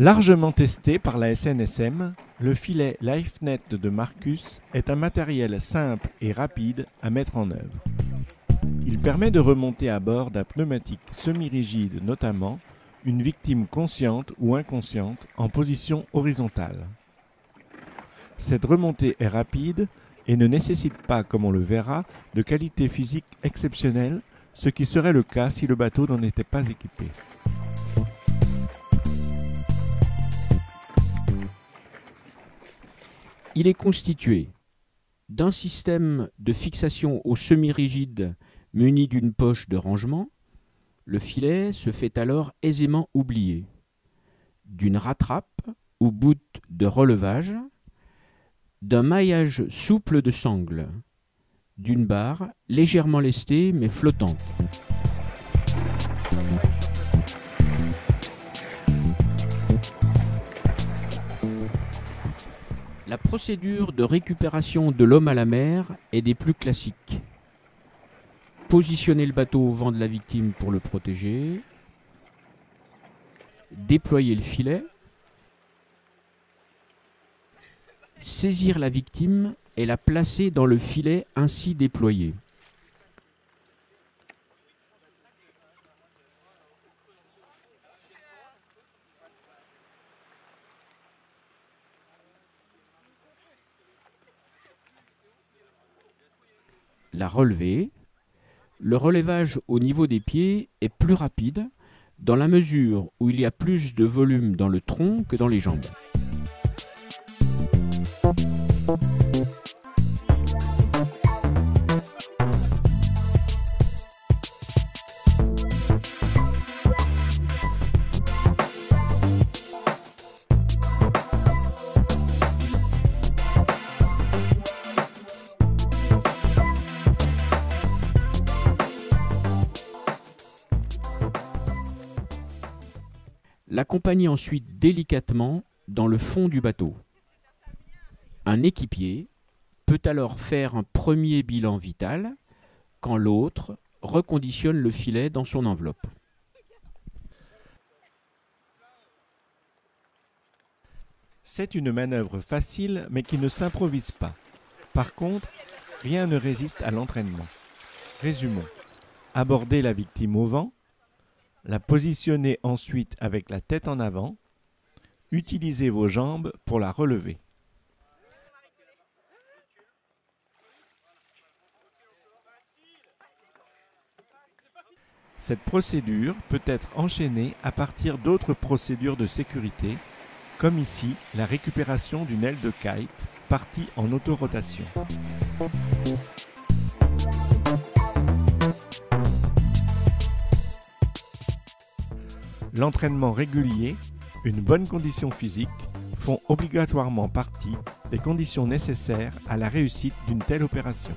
Largement testé par la SNSM, le filet LifeNet de Marcus est un matériel simple et rapide à mettre en œuvre. Il permet de remonter à bord d'un pneumatique semi-rigide notamment une victime consciente ou inconsciente en position horizontale. Cette remontée est rapide et ne nécessite pas, comme on le verra, de qualité physique exceptionnelle, ce qui serait le cas si le bateau n'en était pas équipé. Il est constitué d'un système de fixation au semi-rigide muni d'une poche de rangement. Le filet se fait alors aisément oublier. D'une rattrape ou bout de relevage, d'un maillage souple de sangle, d'une barre légèrement lestée mais flottante. La procédure de récupération de l'homme à la mer est des plus classiques. Positionner le bateau au vent de la victime pour le protéger, déployer le filet, saisir la victime et la placer dans le filet ainsi déployé. La relever. Le relevage au niveau des pieds est plus rapide dans la mesure où il y a plus de volume dans le tronc que dans les jambes. L'accompagner ensuite délicatement dans le fond du bateau. Un équipier peut alors faire un premier bilan vital quand l'autre reconditionne le filet dans son enveloppe. C'est une manœuvre facile mais qui ne s'improvise pas. Par contre, rien ne résiste à l'entraînement. Résumons. Aborder la victime au vent, la positionner ensuite avec la tête en avant, utilisez vos jambes pour la relever. Cette procédure peut être enchaînée à partir d'autres procédures de sécurité, comme ici la récupération d'une aile de kite partie en autorotation. L'entraînement régulier, une bonne condition physique font obligatoirement partie des conditions nécessaires à la réussite d'une telle opération.